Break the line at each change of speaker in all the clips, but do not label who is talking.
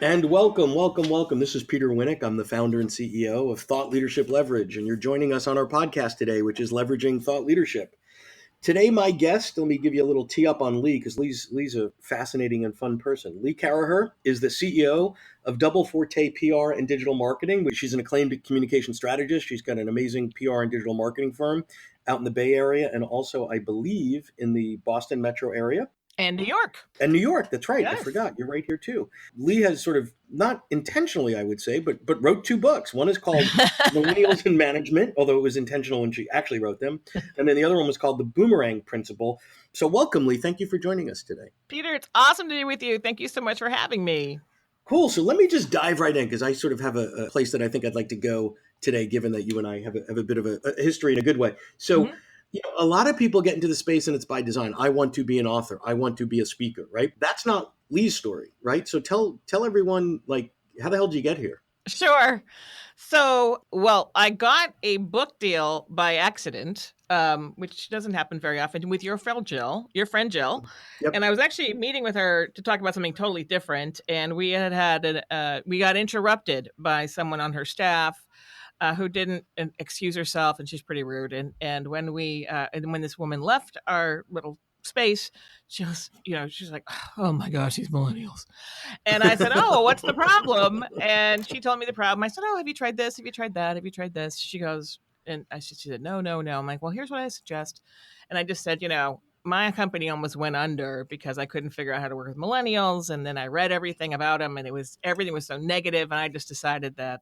And welcome. This is Peter Winick. I'm the founder and CEO of Thought Leadership Leverage, and you're joining us on our podcast today, which is Leveraging Thought Leadership. Today, my guest, let me give you a little tee up on Lee, because Lee's a fascinating and fun person. Lee Caraher is the CEO of Double Forte PR and Digital Marketing, which she's an acclaimed communication strategist. She's got an amazing PR and digital marketing firm out in the Bay Area, and also, I believe, in the Boston metro area.
And New York.
And New York, that's right.
Yes.
I forgot. You're right here too. Lee has sort of, not intentionally, I would say, but wrote two books. One is called Millennials Management, although it was intentional when she actually wrote them. And then the other one was called The Boomerang Principle. So welcome, Lee. Thank you for joining us today.
Peter, it's awesome to be with you. Thank you so much for having me.
Cool. So let me just dive right in, because I sort of have a place that I think I'd like to go today, given that you and I have a bit of a history in a good way. So a lot of people get into the space and it's by design. I want to be an author. I want to be a speaker, right? That's not Lee's story, right? So tell everyone, like, how the hell did you get here?
Sure. So, I got a book deal by accident, which doesn't happen very often, with your friend Jill.
Yep.
And I was actually meeting with her to talk about something totally different. And we we got interrupted by someone on her staff who didn't excuse herself, and she's pretty rude. And when when this woman left our little space, she's like, "Oh my gosh, these millennials." And I said, "Oh, what's the problem?" And she told me the problem. I said, "Oh, have you tried this? Have you tried that? Have you tried this?" She goes, she said, "No, no, no." I'm like, "Well, here's what I suggest." And I just said, my company almost went under because I couldn't figure out how to work with millennials. And then I read everything about them, and everything was so negative. And I just decided that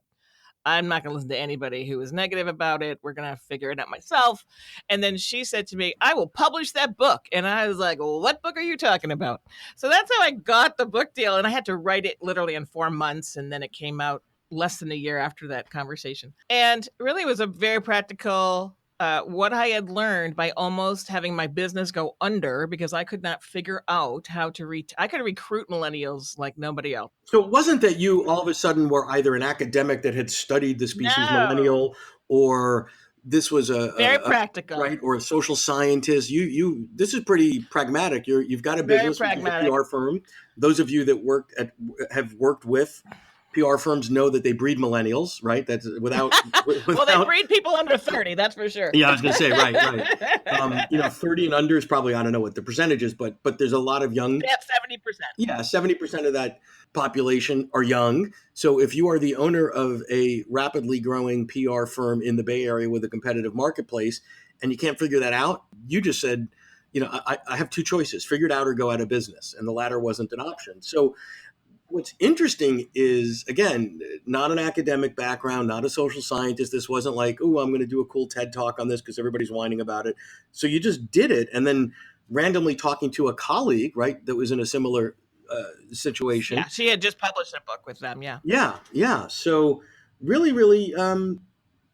I'm not going to listen to anybody who is negative about it. We're going to figure it out myself. And then she said to me, "I will publish that book." And I was like, "Well, what book are you talking about?" So that's how I got the book deal. And I had to write it literally in 4 months. And then it came out less than a year after that conversation. And really, it was a very practical what I had learned by almost having my business go under because I could not figure out how to I could recruit millennials like nobody else.
So it wasn't that you all of a sudden were either an academic that had studied the species millennial, or this was
very practical,
right? Or a social scientist. This is pretty pragmatic. You've got a business, a PR firm. Those of you that have worked with PR firms know that they breed millennials, right? That's without
well, they breed people under 30, that's for sure.
Yeah, I was going to say, right. 30 and under is probably, I don't know what the percentage is, but there's a lot of young.
They have 70%.
Yeah, 70% of that population are young. So if you are the owner of a rapidly growing PR firm in the Bay Area with a competitive marketplace, and you can't figure that out, you just said, I have two choices: figure it out or go out of business. And the latter wasn't an option. So what's interesting is, again, not an academic background, not a social scientist. This wasn't like, "Oh, I'm going to do a cool TED talk on this because everybody's whining about it." So you just did it. And then randomly talking to a colleague, right, that was in a similar situation.
Yeah, she had just published a book with them. Yeah.
Yeah. So really, really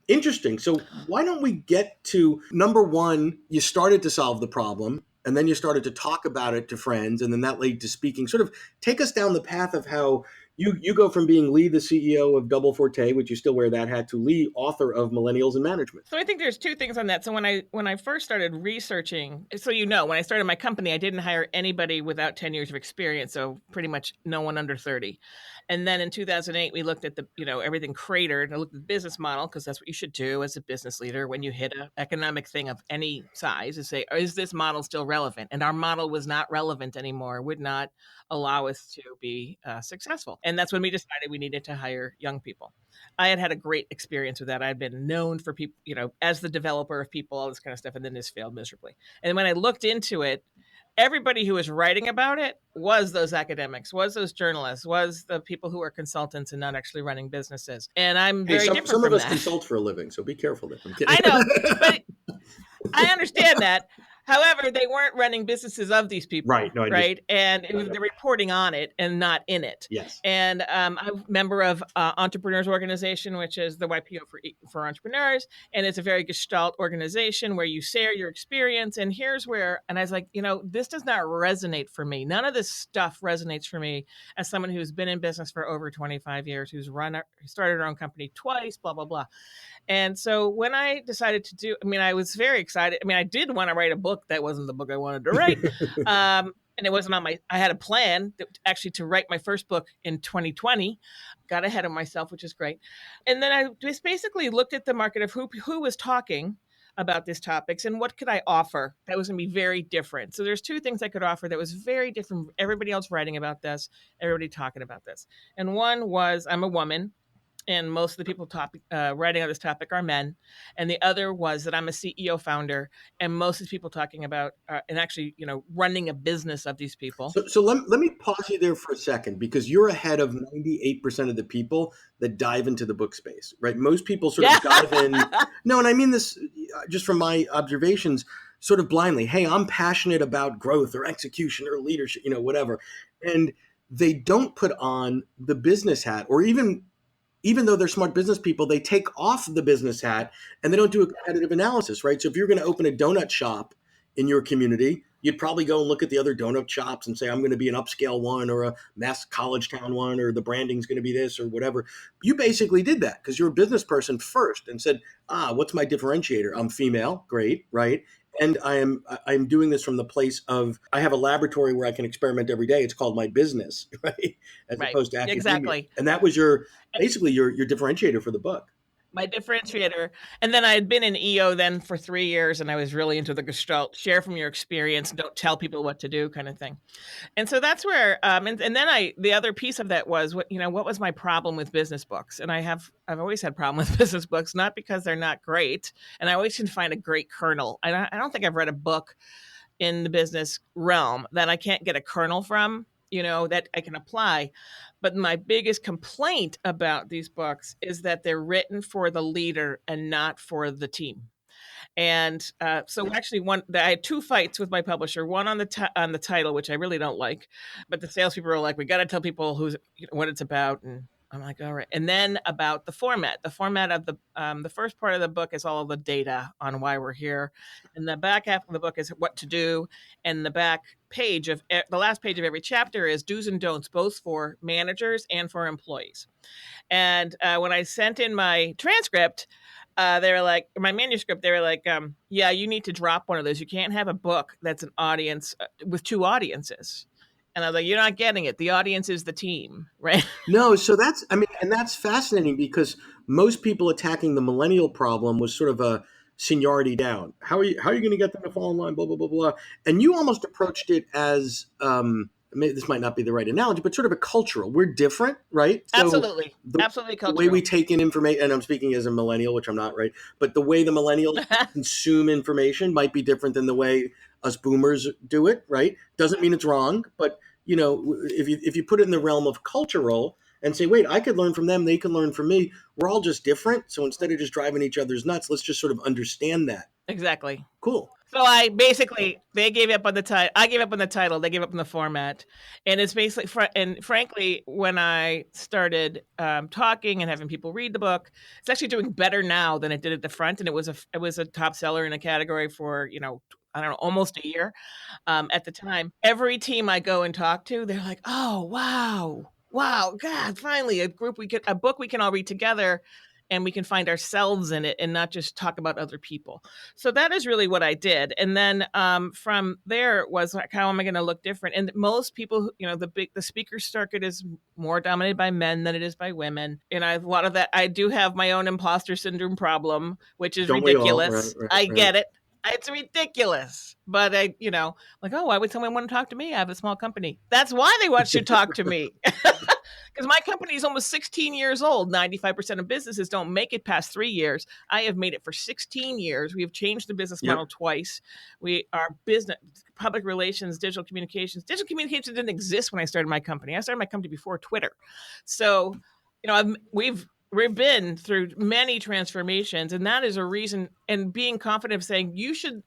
interesting. So why don't we get to number one? You started to solve the problem, and then you started to talk about it to friends, and then that led to speaking. Sort of take us down the path of how you go from being Lee, the CEO of Double Forte, which you still wear that hat, to Lee, author of Millennials Management.
So I think there's two things on that. So when I first started researching, so when I started my company, I didn't hire anybody without 10 years of experience. So pretty much no one under 30. And then in 2008, we looked at everything cratered, and I looked at the business model, because that's what you should do as a business leader when you hit an economic thing of any size, is say, is this model still relevant? And our model was not relevant anymore, would not allow us to be successful. And that's when we decided we needed to hire young people. I had a great experience with that. I'd been known for people, as the developer of people, all this kind of stuff, and then this failed miserably. And when I looked into it, everybody who was writing about it was those academics, was those journalists, was the people who are consultants and not actually running businesses. And I'm very different from that.
Some of us consult for a living, so be careful there. I'm kidding.
I know, but I understand that. However, they weren't running businesses of these people.
Right. No,
And they're reporting on it and not in it.
Yes.
And I'm a member of Entrepreneurs Organization, which is the YPO for entrepreneurs. And it's a very Gestalt organization where you share your experience. And here's where, and I was like, this does not resonate for me. None of this stuff resonates for me as someone who's been in business for over 25 years, who started her own company twice, blah, blah, blah. And so when I decided to I was very excited. I did want to write a book. That wasn't the book I wanted to write. and it wasn't on my, I had a plan actually to write my first book in 2020, got ahead of myself, which is great. And then I just basically looked at the market of who was talking about these topics and what could I offer that was going to be very different. So there's two things I could offer that was very different from everybody else writing about this, everybody talking about this. And one was I'm a woman, and most of the people writing on this topic are men. And the other was that I'm a CEO founder, and most of the people talking about and actually, running a business of these people.
So let me pause you there for a second, because you're ahead of 98% of the people that dive into the book space, right? Most people sort of dive in. No, and I mean this just from my observations, sort of blindly. Hey, I'm passionate about growth or execution or leadership, whatever. And they don't put on the business hat, or even though they're smart business people, they take off the business hat and they don't do a competitive analysis, right? So if you're going to open a donut shop in your community, you'd probably go and look at the other donut shops and say, I'm going to be an upscale one or a mass college town one, or the branding's going to be this or whatever. You basically did that because you're a business person first and said, what's my differentiator? I'm female. Great. Right. And I'm doing this from the place of, I have a laboratory where I can experiment every day. It's called my business, right? As
Right.
opposed to academia.
Exactly.
And that was basically your differentiator for the book.
My differentiator. And then I had been in EO then for 3 years, and I was really into the Gestalt, share from your experience, don't tell people what to do kind of thing. And so that's where, and then the other piece of that was what was my problem with business books? And I've always had problem with business books, not because they're not great. And I always can find a great kernel. I don't think I've read a book in the business realm that I can't get a kernel from, that I can apply. But my biggest complaint about these books is that they're written for the leader and not for the team. And so actually, I had two fights with my publisher. One on the title, which I really don't like, but the salespeople are like, "We got to tell people what it's about," and I'm like, "All right." And then about the format. The format of the first part of the book is all of the data on why we're here, and the back half of the book is what to do, and the last page of every chapter is do's and don'ts, both for managers and for employees. And when I sent in my transcript, they were like, my manuscript, they were like, yeah, you need to drop one of those. You can't have a book that's an audience with two audiences. And I was like, you're not getting it. The audience is the team, right?
No, so that's fascinating, because most people attacking the millennial problem was sort of a seniority down. How are you going to get them to fall in line? Blah, blah, blah, blah. And you almost approached it as, this might not be the right analogy, but sort of a cultural. We're different, right? So
Absolutely. Absolutely cultural.
The way we take in information, and I'm speaking as a millennial, which I'm not, right? But the way the millennials consume information might be different than the way us boomers do it, right? Doesn't mean it's wrong, but if you put it in the realm of cultural and say, wait, I could learn from them, they can learn from me. We're all just different. So instead of just driving each other's nuts, let's just sort of understand that.
Exactly.
Cool.
So they gave up on the title. I gave up on the title. They gave up on the format. And it's basically, and frankly, when I started talking and having people read the book, it's actually doing better now than it did at the front. And it was a top seller in a category for, I don't know, almost a year at the time. Every team I go and talk to, they're like, oh, wow, God, finally a book we can all read together, and we can find ourselves in it and not just talk about other people. So that is really what I did. And then from there was like, how am I going to look different? And most people, the speaker circuit is more dominated by men than it is by women. And I have a lot of that. I do have my own imposter syndrome problem, which is ridiculous. I get it. It's ridiculous. But why would someone want to talk to me? I have a small company. That's why they should talk to me. Because my company is almost 16 years old. 95% of businesses don't make it past 3 years. I have made it for 16 years. We have changed the business model twice. Our business, public relations, digital communications. Digital communications didn't exist when I started my company. I started my company before Twitter. So, we've been through many transformations, and that is a reason. And being confident of saying you should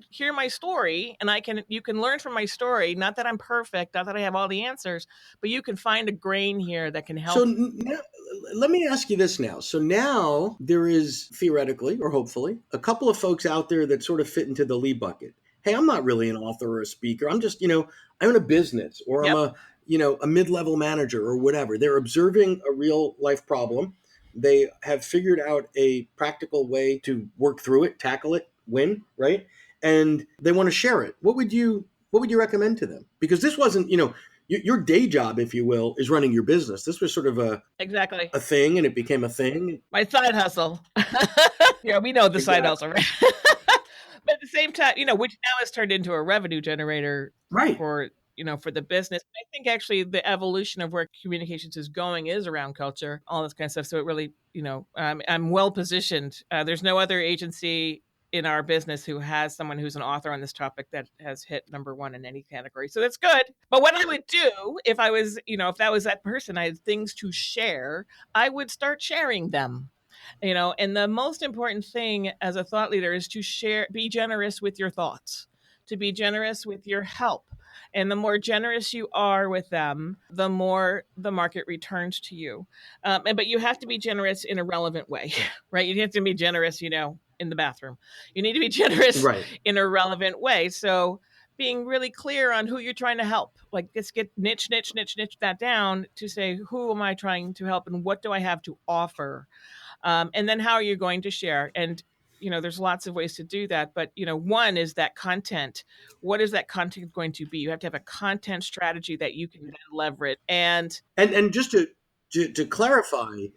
hear my story, and you can learn from my story. Not that I'm perfect, not that I have all the answers, but you can find a grain here that can help.
So now, let me ask you this now. So now there is theoretically, or hopefully, a couple of folks out there that sort of fit into the lead bucket. Hey, I'm not really an author or a speaker. I'm just, I own a business, or I'm a mid-level manager or whatever. They're observing a real life problem. They have figured out a practical way to work through it, tackle it, win, right? And they want to share it. What would you what would you recommend to them? Because this wasn't, your day job, if you will, is running your business. This was sort of
Exactly.
a thing, and it became a thing.
My side hustle. Yeah, we know the side hustle, right? But at the same time, which now has turned into a revenue generator
Right.
for for the business. I think actually the evolution of where communications is going is around culture, all this kind of stuff. So it really, I'm well positioned. There's no other agency in our business who has someone who's an author on this topic that has hit number one in any category. So that's good. But what I would do if I was, if that was that person, I had things to share, I would start sharing them. And the most important thing as a thought leader is to be generous with your thoughts, to be generous with your help. And the more generous you are with them, the more the market returns to you. But you have to be generous in a relevant way, right? You have to be generous, in the bathroom. You need to be generous in a relevant way. So being really clear on who you're trying to help, like let's get niche that down to say, who am I trying to help and what do I have to offer? And then how are you going to share? And there's lots of ways to do that. But, one is that content. What is that content going to be? You have to have a content strategy that you can then leverage. And
just to clarify,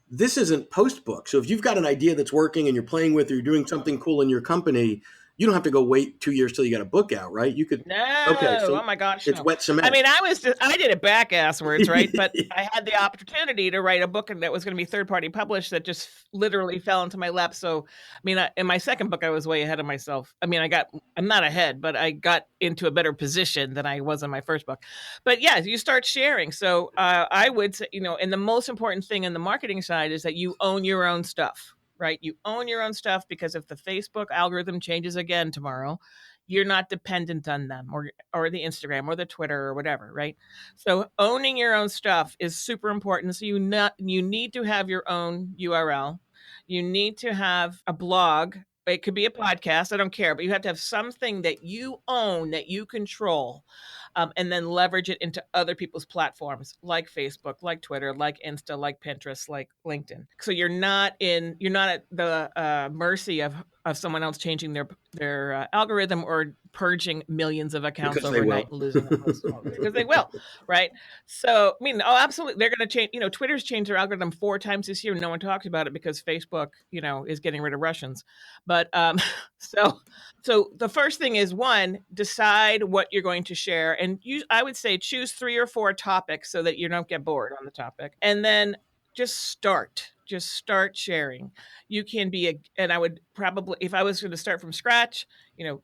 this isn't post book. So if you've got an idea that's working and you're playing with, or you're doing something cool in your company, you don't have to go wait 2 years till you got a book out, right? You could.
No.
Okay. So
oh my gosh.
it's
no.
wet cement.
I mean, I did it back asswards, right? But I had the opportunity to write a book that was going to be third party published that just literally fell into my lap. So, I mean, in my second book, I was way ahead of myself. I mean, I'm not ahead, but I got into a better position than I was in my first book. But yeah, you start sharing. So I would say, and the most important thing in the marketing side is that you own your own stuff. Right? You own your own stuff, because if the Facebook algorithm changes again tomorrow, you're not dependent on them or the Instagram or the Twitter or whatever, right? So owning your own stuff is super important. So you need to have your own URL. You need to have a blog. It could be a podcast. I don't care, but you have to have something that you own, that you control, and then leverage it into other people's platforms like Facebook, like Twitter, like Insta, like Pinterest, like LinkedIn. So you're not at the mercy of someone else changing their algorithm or purging millions of accounts overnight and losing them because they will, right? So I mean, absolutely, they're going to change. Twitter's changed their algorithm 4 times this year. No one talks about it because Facebook, is getting rid of Russians. But so the first thing is, one, decide what you're going to share, and I would say choose 3 or 4 topics so that you don't get bored on the topic, and then just start sharing. You can be and I would probably, if I was going to start from scratch,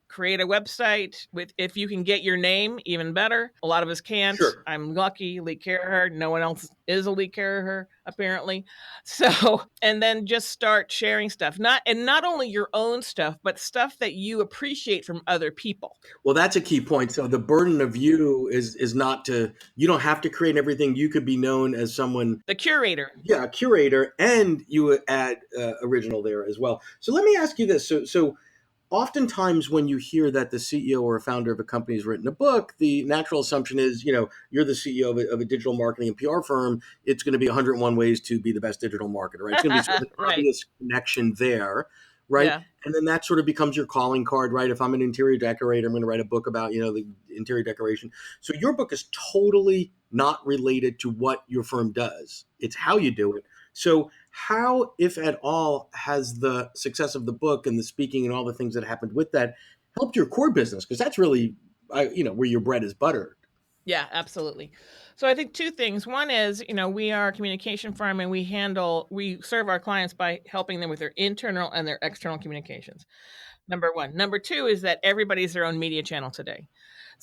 create a website if you can get your name, even better. A lot of us can't.
Sure.
I'm lucky. Lee Caraher. No one else is a Lee Caraher, apparently. So, and then just start sharing stuff. Not only your own stuff, but stuff that you appreciate from other people.
Well, that's a key point. So the burden of you is not to, you don't have to create everything. You could be known as someone,
the curator.
Yeah, a curator, and you add original there as well. So let me ask you this. So oftentimes when you hear that the CEO or a founder of a company has written a book, the natural assumption is, you're the CEO of a digital marketing and PR firm. It's going to be 101 ways to be the best digital marketer, right? It's going to be sort of an
right.
obvious connection there, right?
Yeah.
And then that sort of becomes your calling card, right? If I'm an interior decorator, I'm going to write a book about, the interior decoration. So your book is totally not related to what your firm does. It's how you do it. So how, if at all, has the success of the book and the speaking and all the things that happened with that helped your core business? Because that's really, where your bread is buttered.
Yeah, absolutely. So I think 2 things. One is, we are a communication firm, and we serve our clients by helping them with their internal and their external communications. Number 1. Number 2 is that everybody's their own media channel today.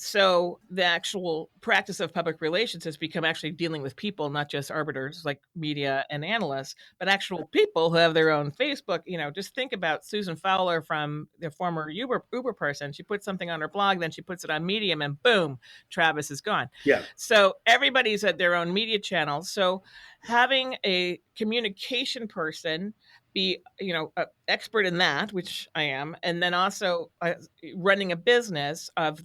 So the actual practice of public relations has become actually dealing with people, not just arbiters like media and analysts, but actual people who have their own Facebook. Just think about Susan Fowler, from the former Uber person. She puts something on her blog, then she puts it on Medium, and boom, Travis is gone.
Yeah.
So everybody's at their own media channel. So having a communication person be expert in that, which I am, and then also running a business of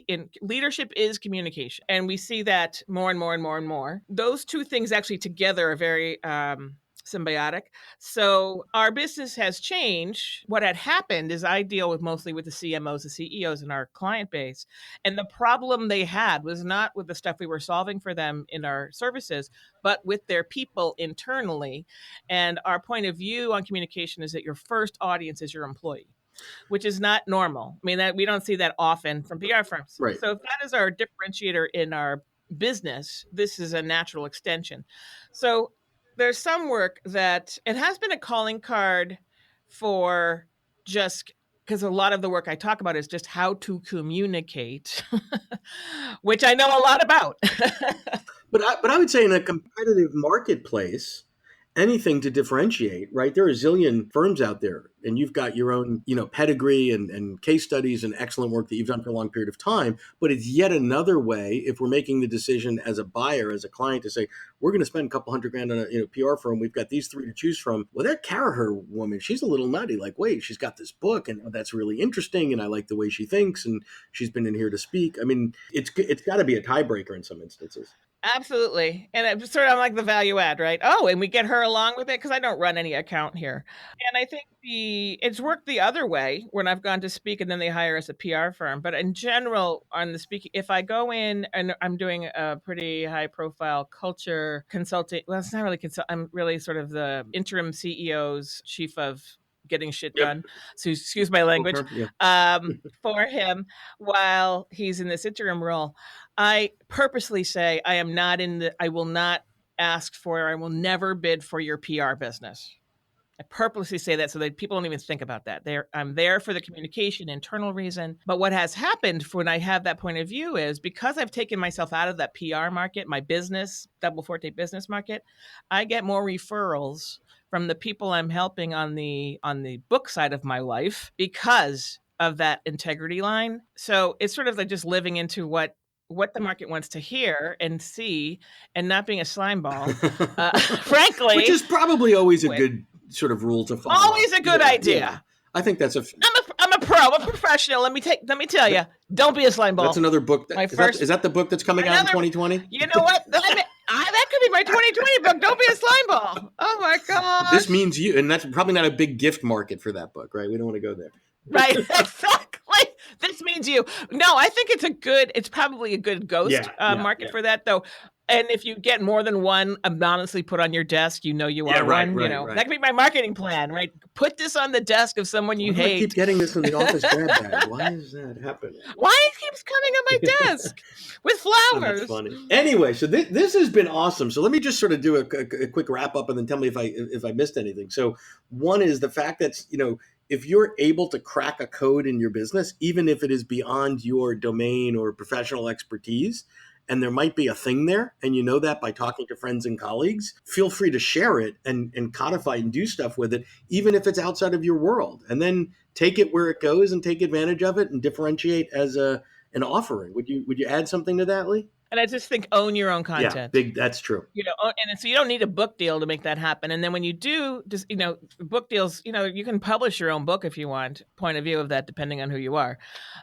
in leadership is communication, and we see that more and more and more and more. Those 2 things actually together are very symbiotic. So our business has changed. What had happened is I deal with mostly with the CMOs, the CEOs in our client base. And the problem they had was not with the stuff we were solving for them in our services, but with their people internally. And our point of view on communication is that your first audience is your employee, which is not normal. I mean, that we don't see that often from PR firms.
Right.
So if that is our differentiator in our business, this is a natural extension. So there's some work that it has been a calling card for, just because a lot of the work I talk about is just how to communicate, which I know a lot about.
But I would say in a competitive marketplace, anything to differentiate, right? There are a zillion firms out there, and you've got your own, pedigree and case studies and excellent work that you've done for a long period of time. But it's yet another way, if we're making the decision as a buyer, as a client, to say, we're going to spend a couple $100,000 on a PR firm. We've got these three to choose from. Well, that Caraher woman, she's a little nutty. Like, wait, she's got this book, and that's really interesting, and I like the way she thinks, and she's been in here to speak. I mean, it's got to be a tiebreaker in some instances.
Absolutely. And it's sort of like the value add, right? Oh, and we get her along with it because I don't run any account here. And I think it's worked the other way when I've gone to speak and then they hire us a PR firm. But in general, on the speaking, if I go in and I'm doing a pretty high profile culture consulting, well, it's not really I'm really sort of the interim CEO's chief of getting shit done. So excuse my language, for him while he's in this interim role. I purposely say I will not ask for, I will never bid for your PR business. I purposely say that so that people don't even think about that. I'm there for the communication, internal reason. But what has happened when I have that point of view is because I've taken myself out of that PR market, my business, Double Forte business market, I get more referrals from the people I'm helping on the book side of my life because of that integrity line. So it's sort of like just living into what the market wants to hear and see, and not being a slime ball, frankly.
Which is probably always a good sort of rule to follow.
Always a good idea. Yeah.
I think that's
I'm a pro, a professional. Let me tell you, don't be a slime ball.
That's another book. Is that the book that's coming out in 2020?
You know what? That could be my 2020 book. Don't be a slime ball. Oh my God.
This means you, and that's probably not a big gift market for that book, right? We don't want to go there.
Right, exactly. This means you. No, I think it's probably a good ghost market for that, though. And if you get more than one anonymously put on your desk, you are one. That could be my marketing plan, right? Put this on the desk of someone you hate.
I keep getting this in the office grab bag. Why is that happening?
Why it keeps coming on my desk with flowers?
Oh, that's funny. Anyway, so this has been awesome. So let me just sort of do a quick wrap up, and then tell me if I missed anything. So one is the fact that if you're able to crack a code in your business, even if it is beyond your domain or professional expertise, and there might be a thing there, and that by talking to friends and colleagues, feel free to share it and codify and do stuff with it, even if it's outside of your world. And then take it where it goes and take advantage of it and differentiate as an offering. Would you add something to that, Lee?
And I just think own your own content.
Yeah, that's true.
And so you don't need a book deal to make that happen. And then when you do, just book deals, you can publish your own book if you want. Point of view of that, depending on who you are,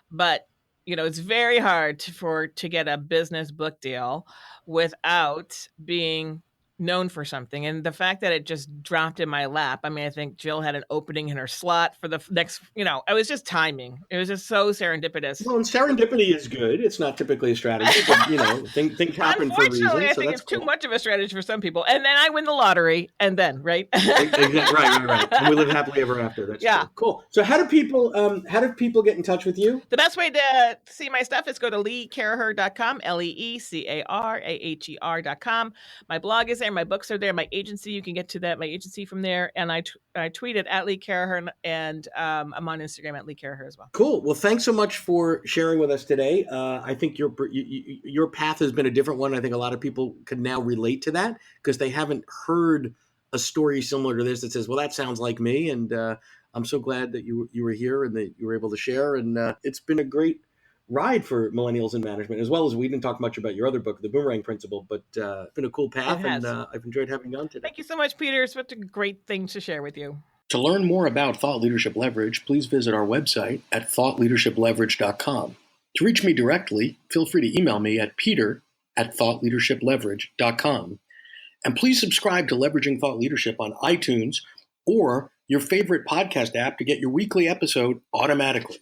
but it's very hard to get a business book deal without being known for something. And the fact that it just dropped in my lap, I mean, I think Jill had an opening in her slot for the next, it was just timing. It was just so serendipitous.
Well, and serendipity is good. It's not typically a strategy, but, things happen for a reason.
Unfortunately, I think it's too much of a strategy for some people. And then I win the lottery, and then, right?
Right. And we live happily ever after. That's true. Cool. So how do people get in touch with you?
The best way to see my stuff is go to leecaraher.com, LeeCaraher.com. My blog is there. My books are there. My agency, you can get to my agency from there. And I tweet it at Lee Caraher, and I'm on Instagram at Lee Caraher as well.
Cool. Well, thanks so much for sharing with us today. I think your path has been a different one. I think a lot of people can now relate to that because they haven't heard a story similar to this that says, well, that sounds like me. And I'm so glad that you were here and that you were able to share. And it's been a great ride for Millennials in Management, as well as we didn't talk much about your other book, The Boomerang Principle, but it's been a cool path, and I've enjoyed having you on today.
Thank you so much, Peter. It's such a great thing to share with you.
To learn more about Thought Leadership Leverage, please visit our website at thoughtleadershipleverage.com. To reach me directly, feel free to email me at peter@thoughtleadershipleverage.com. And please subscribe to Leveraging Thought Leadership on iTunes or your favorite podcast app to get your weekly episode automatically.